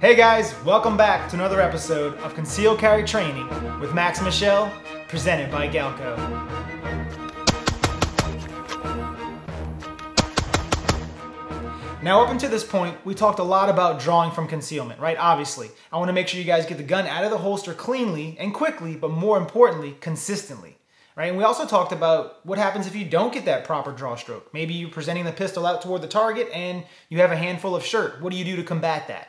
Hey guys, welcome back to another episode of Conceal Carry Training with Max Michel, presented by Galco. Now up until this point, we talked a lot about drawing from concealment, right? Obviously, I want to make sure you guys get the gun out of the holster cleanly and quickly, but more importantly, consistently, right? And we also talked about what happens if you don't get that proper draw stroke. Maybe you're presenting the pistol out toward the target and you have a handful of shirt. What do you do to combat that?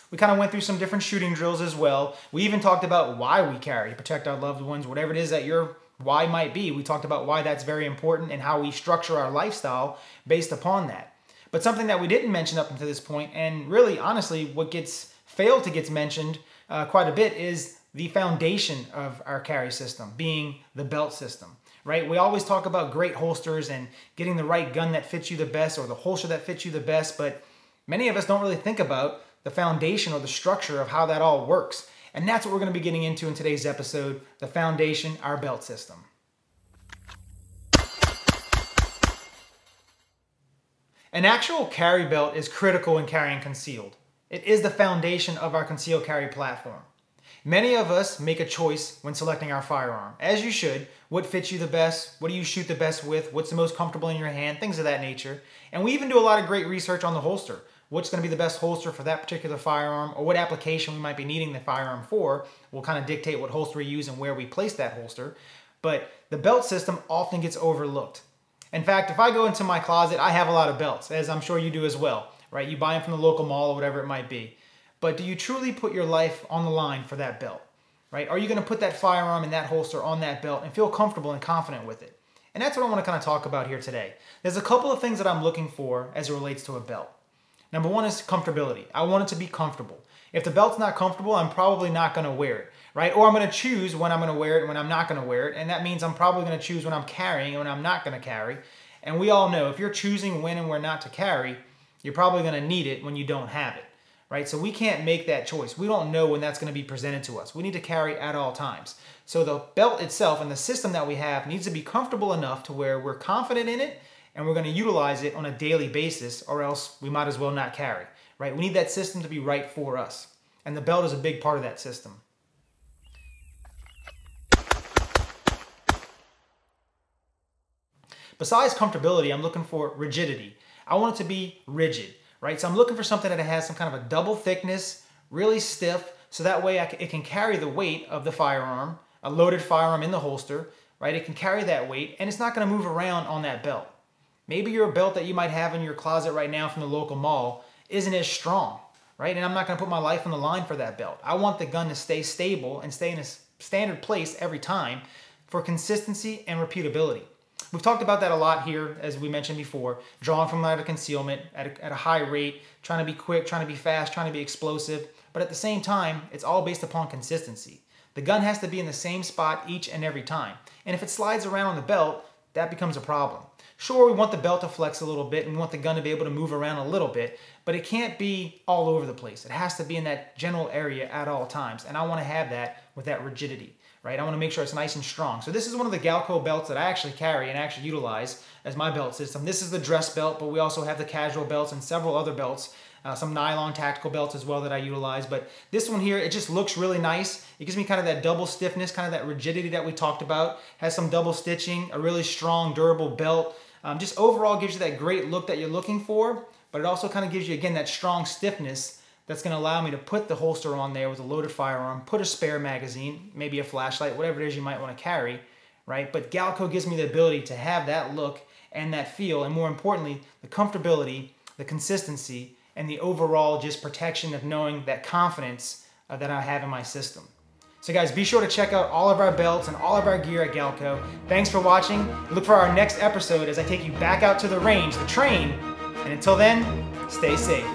We kind of went through some different shooting drills as well. We even talked about why we carry to protect our loved ones, whatever it is that your why might be. We talked about why that's very important and how we structure our lifestyle based upon that. But something that we didn't mention up until this point, and really, honestly, what gets failed to get mentioned quite a bit is the foundation of our carry system, being the belt system, right? We always talk about great holsters and getting the right gun that fits you the best or the holster that fits you the best, but many of us don't really think about the foundation or the structure of how that all works. And that's what we're going to be getting into in today's episode, the foundation, our belt system. An actual carry belt is critical in carrying concealed. It is the foundation of our concealed carry platform. Many of us make a choice when selecting our firearm, as you should. What fits you the best? What do you shoot the best with? What's the most comfortable in your hand? Things of that nature. And we even do a lot of great research on the holster. What's going to be the best holster for that particular firearm, or what application we might be needing the firearm for will kind of dictate what holster we use and where we place that holster. But the belt system often gets overlooked. In fact, if I go into my closet, I have a lot of belts, as I'm sure you do as well, right? You buy them from the local mall or whatever it might be. But do you truly put your life on the line for that belt, right? Are you going to put that firearm in that holster on that belt and feel comfortable and confident with it? And that's what I want to kind of talk about here today. There's a couple of things that I'm looking for as it relates to a belt. Number one is comfortability. I want it to be comfortable. If the belt's not comfortable, I'm probably not going to wear it, right? Or I'm going to choose when I'm going to wear it and when I'm not going to wear it. And that means I'm probably going to choose when I'm carrying and when I'm not going to carry. And we all know if you're choosing when and where not to carry, you're probably going to need it when you don't have it, right? So we can't make that choice. We don't know when that's going to be presented to us. We need to carry at all times. So the belt itself and the system that we have needs to be comfortable enough to where we're confident in it and we're going to utilize it on a daily basis, or else we might as well not carry, right? We need that system to be right for us. And the belt is a big part of that system. Besides comfortability, I'm looking for rigidity. I want it to be rigid, right? So I'm looking for something that has some kind of a double thickness, really stiff, so that way it can carry the weight of the firearm, a loaded firearm in the holster, right? It can carry that weight, and it's not going to move around on that belt. Maybe your belt that you might have in your closet right now from the local mall isn't as strong, right? And I'm not going to put my life on the line for that belt. I want the gun to stay stable and stay in a standard place every time for consistency and repeatability. We've talked about that a lot here, as we mentioned before, drawing from out of concealment at a high rate, trying to be quick, trying to be fast, trying to be explosive. But at the same time, it's all based upon consistency. The gun has to be in the same spot each and every time. And if it slides around on the belt, that becomes a problem. Sure, we want the belt to flex a little bit and we want the gun to be able to move around a little bit, but it can't be all over the place. It has to be in that general area at all times. And I want to have that with that rigidity, right? I want to make sure it's nice and strong. So this is one of the Galco belts that I actually carry and actually utilize as my belt system. This is the dress belt, but we also have the casual belts and several other belts, some nylon tactical belts as well that I utilize. But this one here, it just looks really nice. It gives me kind of that double stiffness, kind of that rigidity that we talked about. Has some double stitching, a really strong, durable belt. Just overall gives you that great look that you're looking for, but it also kind of gives you, again, that strong stiffness that's going to allow me to put the holster on there with a loaded firearm, put a spare magazine, maybe a flashlight, whatever it is you might want to carry, right? But Galco gives me the ability to have that look and that feel, and more importantly, the comfortability, the consistency, and the overall just protection of knowing that confidence that I have in my system. So guys, be sure to check out all of our belts and all of our gear at Galco. Thanks for watching. Look for our next episode as I take you back out to the range to train. And until then, stay safe.